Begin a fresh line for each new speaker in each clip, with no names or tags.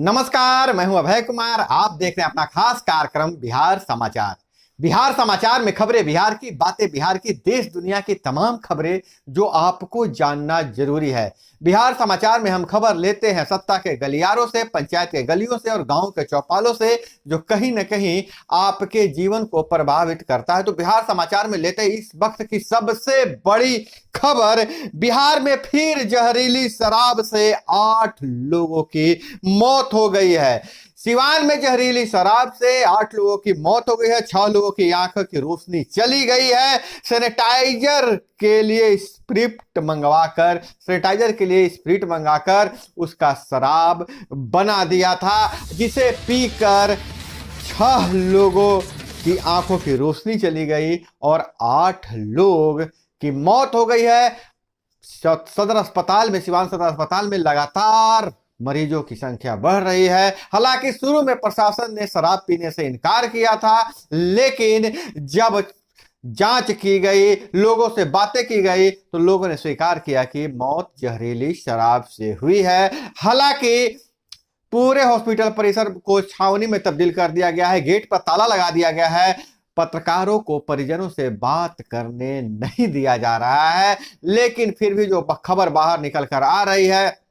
नमस्कार, मैं हूं अभय कुमार। आप देख रहे हैं अपना खास कार्यक्रम बिहार समाचार। बिहार समाचार में खबरें बिहार की, बातें बिहार की, देश दुनिया की तमाम खबरें जो आपको जानना जरूरी है। बिहार समाचार में हम खबर लेते हैं सत्ता के गलियारों से, पंचायत के गलियों से और गांव के चौपालों से, जो कहीं न कहीं आपके जीवन को प्रभावित करता है। तो बिहार समाचार में लेते हैं इस वक्त की सबसे बड़ी खबर। बिहार में फिर जहरीली शराब से 8 लोगों की मौत हो गई है। सिवान में जहरीली शराब से 8 लोगों की मौत हो गई है, 6 लोगों की आंखों की रोशनी चली गई है। सैनिटाइजर के लिए स्प्रिट मंगाकर उसका शराब बना दिया था, जिसे पीकर 6 लोगों की आंखों की रोशनी चली गई और 8 लोग की मौत हो गई है। सदर अस्पताल में, सिवान सदर अस्पताल में लगातार मरीजों की संख्या बढ़ रही है। हालांकि शुरू में प्रशासन ने शराब पीने से इनकार किया था, लेकिन जब जांच की गई, लोगों से बातें की गई, तो लोगों ने स्वीकार किया कि मौत जहरीली शराब से हुई है। हालांकि पूरे हॉस्पिटल परिसर को छावनी में तब्दील कर दिया गया है, गेट पर ताला लगा दिया गया है, पत्रकारों को परिजनों से बात करने नहीं दिया जा रहा है। लेकिन फिर भी जो खबर बाहर निकल कर आ रही है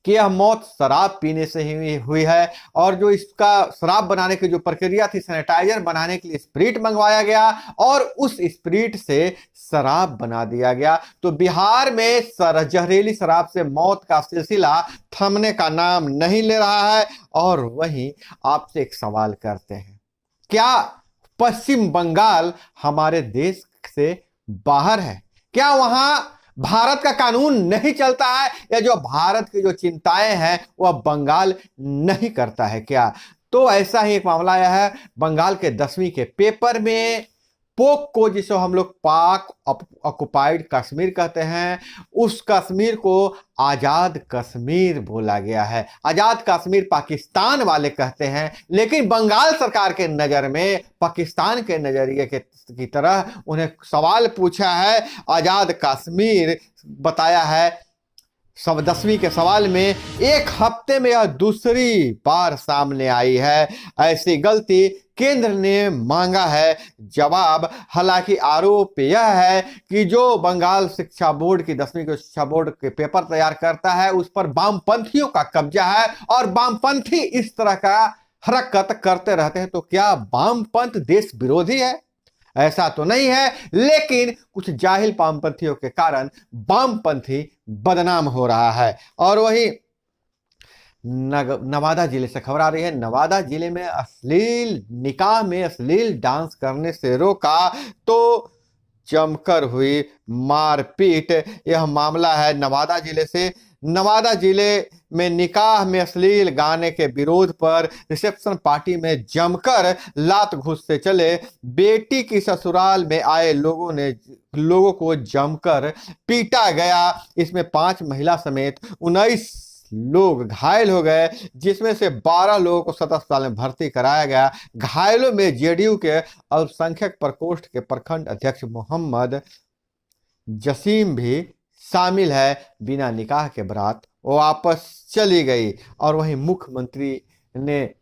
कि यह मौत शराब पीने से ही हुई है, और जो इसका शराब बनाने की जो प्रक्रिया थी, सैनिटाइजर बनाने के लिए स्प्रिट मंगवाया गया और उस स्प्रिट से शराब बना दिया गया। तो बिहार में जहरीली शराब से मौत का सिलसिला थमने का नाम नहीं ले रहा है। और वहीं आपसे एक सवाल करते हैं, क्या पश्चिम बंगाल हमारे देश से बाहर है? क्या वहां भारत का कानून नहीं चलता है, या जो भारत की जो चिंताएं हैं वह बंगाल नहीं करता है क्या? तो ऐसा ही एक मामला आया है बंगाल के 10वीं के पेपर में। पोक को, जिसे हम लोग पाक ऑक्युपाइड कश्मीर कहते हैं, उस कश्मीर को आजाद कश्मीर बोला गया है। आजाद कश्मीर पाकिस्तान वाले कहते हैं, लेकिन बंगाल सरकार के नजर में पाकिस्तान के नजरिए की तरह उन्हें सवाल पूछा है, आजाद कश्मीर बताया है। 10वीं के सवाल में एक हफ्ते में यह दूसरी बार सामने आई है। ऐसी गलती केंद्र ने मांगा है जवाब। हालांकि आरोप यह है कि जो बंगाल शिक्षा बोर्ड की 10वीं के शिक्षा बोर्ड के पेपर तैयार करता है, उस पर वामपंथियों का कब्जा है और वामपंथी इस तरह का हरकत करते रहते हैं। तो क्या वामपंथ देश विरोधी है? ऐसा तो नहीं है, लेकिन कुछ जाहिल वामपंथियों के कारण वामपंथी बदनाम हो रहा है। और वही नवादा जिले से खबर आ रही है। नवादा जिले में निकाह में अश्लील डांस करने से रोका तो जमकर हुई मारपीट। यह मामला है नवादा जिले से। नवादा जिले में निकाह में अश्लील गाने के विरोध पर रिसेप्शन पार्टी में जमकर लात घूस से चले। बेटी की ससुराल में आए लोगों को जमकर पीटा गया। इसमें 5 महिला समेत 19 लोग घायल हो गए, जिसमें से 12 लोगों को सदर अस्पताल में भर्ती कराया गया। घायलों में जेडीयू के अल्पसंख्यक प्रकोष्ठ के प्रखंड अध्यक्ष मोहम्मद जसीम भी शामिल है। बिना निकाह के बारात वापस चली गई। और वहीं मुख्यमंत्री ने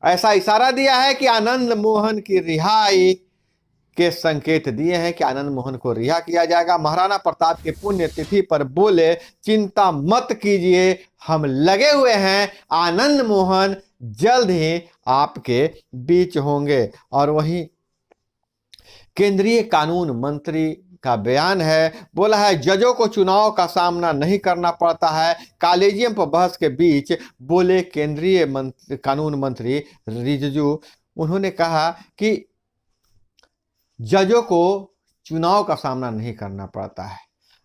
ऐसा इशारा दिया है कि आनंद मोहन की रिहाई के संकेत दिए हैं कि आनंद मोहन को रिहा किया जाएगा। महाराणा प्रताप की पुण्यतिथि पर बोले, चिंता मत कीजिए, हम लगे हुए हैं, आनंद मोहन जल्द ही आपके बीच होंगे। और वहीं केंद्रीय कानून मंत्री का बयान है, बोला है जजों को चुनाव का सामना नहीं करना पड़ता है। कॉलेजियम पर बहस के बीच बोले केंद्रीय कानून मंत्री रिजिजू। उन्होंने कहा कि जजों को चुनाव का सामना नहीं करना पड़ता है।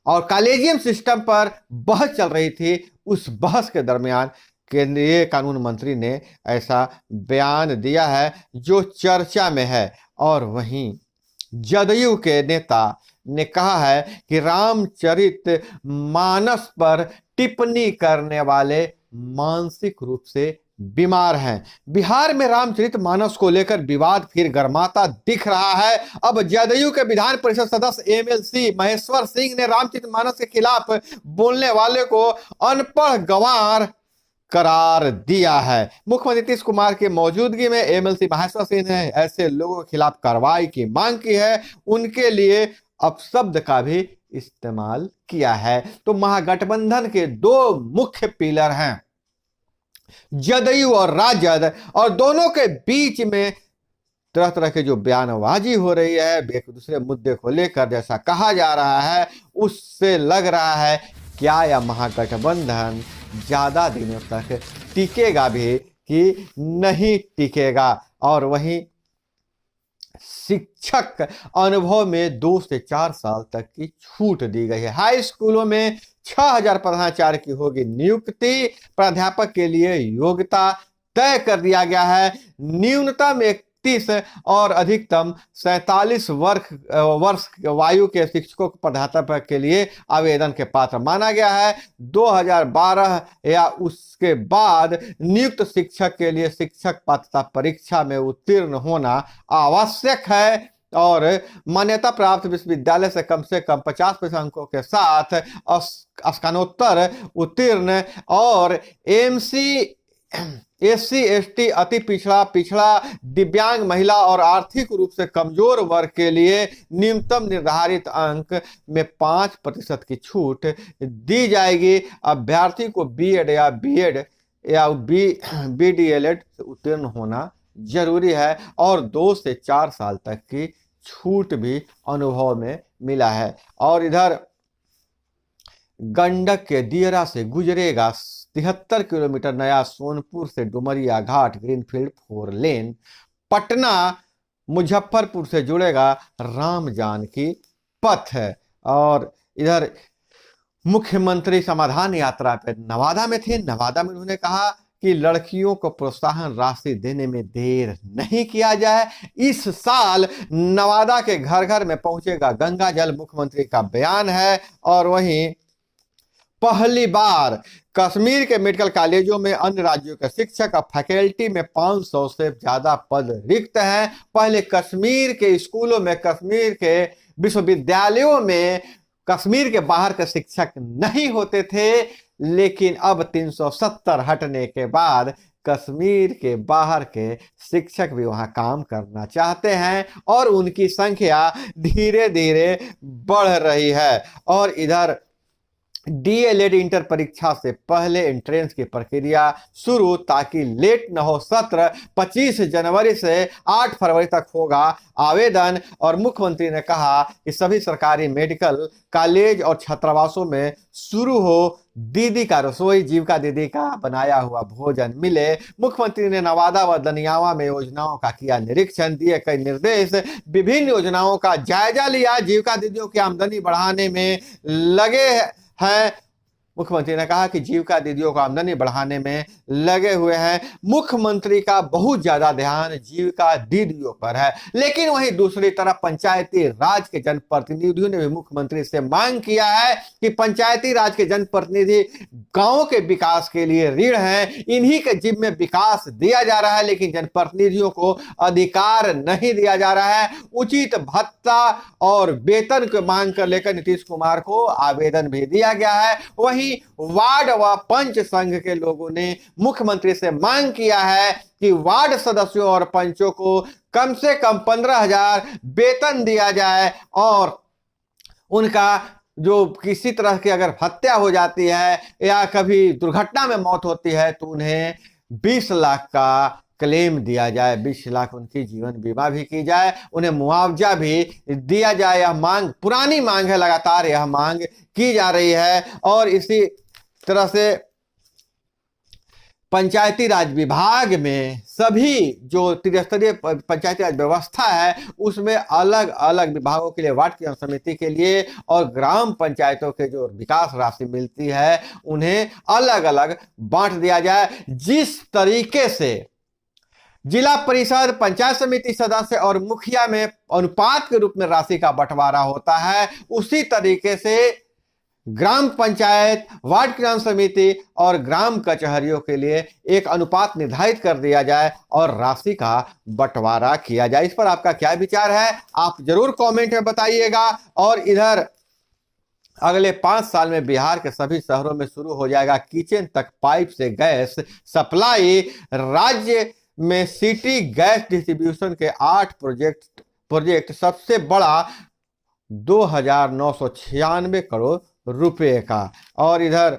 और कॉलेजियम सिस्टम पर बहस चल रही थी, उस बहस के दरमियान केंद्रीय कानून मंत्री ने ऐसा बयान दिया है जो चर्चा में है। और वहीं जदयू के नेता ने कहा है कि रामचरित मानस पर टिप्पणी करने वाले मानसिक रूप से बीमार हैं। बिहार में रामचरित मानस को लेकर विवाद फिर गर्माता दिख रहा है। अब जदयू के विधान परिषद सदस्य एमएलसी महेश्वर सिंह ने रामचरित मानस के खिलाफ बोलने वाले को अनपढ़ गंवार करार दिया है। मुख्यमंत्री नीतीश कुमार की मौजूदगी में एमएलसी महेश्वर सिंह ने ऐसे लोगों के खिलाफ कार्रवाई की मांग की है। उनके लिए अपशब्द का भी इस्तेमाल किया है। तो महागठबंधन के दो मुख्य पिलर हैं, जदयू और राजद, और दोनों के बीच में तरह तरह के जो बयानबाजी हो रही है एक दूसरे मुद्दे को लेकर, जैसा कहा जा रहा है, उससे लग रहा है क्या यह महागठबंधन ज्यादा दिनों तक टिकेगा भी कि नहीं टिकेगा। और वहीं शिक्षक अनुभव में 2 से 4 साल तक की छूट दी गई है। हाई स्कूलों में 6000 प्रधानाचार्य की होगी नियुक्ति। प्राध्यापक के लिए योग्यता तय कर दिया गया है। न्यूनतम 31 और अधिकतम 47 वर्ष वायु के शिक्षकों को प्राध्यापक के लिए आवेदन के पात्र माना गया है। 2012 या उसके बाद नियुक्त शिक्षक के लिए शिक्षक पात्रता परीक्षा में उत्तीर्ण होना आवश्यक है और मान्यता प्राप्त विश्वविद्यालय से कम 50% अंकों के साथ स्नातकोत्तर उत्तीर्ण और एससी एसटी अति पिछड़ा दिव्यांग महिला और आर्थिक रूप से कमजोर वर्ग के लिए न्यूनतम निर्धारित अंक में 5% की छूट दी जाएगी। अभ्यर्थी को बीएड या बीडीएलएड से उत्तीर्ण होना जरूरी है और 2 से 4 साल तक की छूट भी अनुभव में मिला है। और इधर गंडक के दियरा से गुजरेगा 73 किलोमीटर नया सोनपुर से डुमरिया घाट ग्रीनफील्ड 4 लेन। पटना मुजफ्फरपुर से जुड़ेगा राम जानकी पथ। और इधर मुख्यमंत्री समाधान यात्रा पर नवादा में थे। नवादा में उन्होंने कहा कि लड़कियों को प्रोत्साहन राशि देने में देर नहीं किया जाए। इस साल नवादा के घर घर में पहुंचेगा गंगा जल, मुख्यमंत्री का बयान है। और वहीं पहली बार कश्मीर के मेडिकल कॉलेजों में अन्य राज्यों के शिक्षक और फैकल्टी में 500 से ज्यादा पद रिक्त हैं। पहले कश्मीर के स्कूलों में, कश्मीर के विश्वविद्यालयों में कश्मीर के बाहर के शिक्षक नहीं होते थे, लेकिन अब 370 हटने के बाद कश्मीर के बाहर के शिक्षक भी वहां काम करना चाहते हैं और उनकी संख्या धीरे धीरे बढ़ रही है। और इधर डीएलएड इंटर परीक्षा से पहले एंट्रेंस की प्रक्रिया शुरू, ताकि लेट न हो। सत्र 25 जनवरी से 8 फरवरी तक होगा आवेदन। और मुख्यमंत्री ने कहा कि सभी सरकारी मेडिकल कॉलेज और छात्रावासों में शुरू हो दीदी का रसोई, जीविका दीदी का बनाया हुआ भोजन मिले। मुख्यमंत्री ने नवादा व दनियावा में योजनाओं का किया निरीक्षण, दिए कई निर्देश, विभिन्न योजनाओं का जायजा लिया। जीविका दीदियों की आमदनी बढ़ाने में लगे हैं। मुख्यमंत्री ने कहा कि जीविका दीदियों को आमदनी बढ़ाने में लगे हुए हैं। मुख्यमंत्री का बहुत ज्यादा ध्यान जीविका दीदियों पर है। लेकिन वहीं दूसरी तरफ पंचायती राज के जनप्रतिनिधियों ने भी मुख्यमंत्री से मांग किया है कि पंचायती राज के जनप्रतिनिधि गांवों के विकास के लिए ऋण हैं, इन्हीं के जिम्मे विकास दिया जा रहा है, लेकिन जनप्रतिनिधियों को अधिकार नहीं दिया जा रहा है। उचित भत्ता और वेतन की मांग कर लेकर नीतीश कुमार को आवेदन भी दिया गया है। वहीं वार्ड व पंच संघ के लोगों ने मुख्यमंत्री से मांग किया है कि वार्ड सदस्यों और पंचों को कम से कम 15,000 वेतन दिया जाए और उनका जो किसी तरह की अगर हत्या हो जाती है या कभी दुर्घटना में मौत होती है तो उन्हें 20 लाख का क्लेम दिया जाए, 20 लाख उनकी जीवन बीमा भी की जाए, उन्हें मुआवजा भी दिया जाए। यह मांग पुरानी मांग है, लगातार यह मांग की जा रही है। और इसी तरह से पंचायती राज विभाग में सभी जो त्रिस्तरीय पंचायती राज व्यवस्था है उसमें अलग अलग विभागों के लिए, वार्ड की समिति के लिए और ग्राम पंचायतों के जो विकास राशि मिलती है उन्हें अलग अलग बांट दिया जाए। जिस तरीके से जिला परिषद, पंचायत समिति सदस्य और मुखिया में अनुपात के रूप में राशि का बंटवारा होता है, उसी तरीके से ग्राम पंचायत, वार्ड ग्राम समिति और ग्राम कचहरियों के लिए एक अनुपात निर्धारित कर दिया जाए और राशि का बंटवारा किया जाए। इस पर आपका क्या विचार है, आप जरूर कमेंट में बताइएगा। और इधर अगले 5 साल में बिहार के सभी शहरों में शुरू हो जाएगा किचन तक पाइप से गैस सप्लाई। राज्य में सिटी गैस डिस्ट्रीब्यूशन के 8 प्रोजेक्ट सबसे बड़ा 2,996 करोड़ रुपए का। और इधर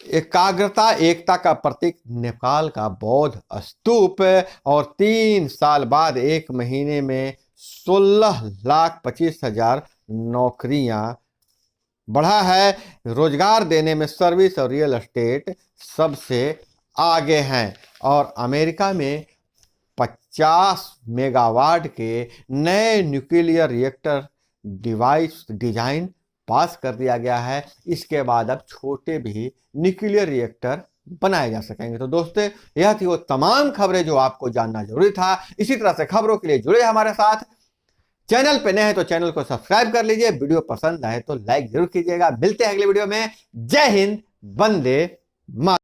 एकाग्रता एकता का प्रतीक नेपाल का बौद्ध स्तूप। और 3 साल बाद 1 महीने में 16,25,000 नौकरियां बढ़ा है। रोजगार देने में सर्विस और रियल एस्टेट सबसे आगे हैं। और अमेरिका में 50 मेगावाट के नए न्यूक्लियर रिएक्टर डिवाइस डिजाइन पास कर दिया गया है। इसके बाद अब छोटे भी न्यूक्लियर रिएक्टर बनाए जा सकेंगे। तो दोस्तों, यह थी वो तमाम खबरें जो आपको जानना जरूरी था। इसी तरह से खबरों के लिए जुड़े हमारे साथ। चैनल पे नए हैं तो चैनल को सब्सक्राइब कर लीजिए। वीडियो पसंद आए तो लाइक जरूर कीजिएगा। मिलते हैं अगले वीडियो में। जय हिंद, वंदे मातरम।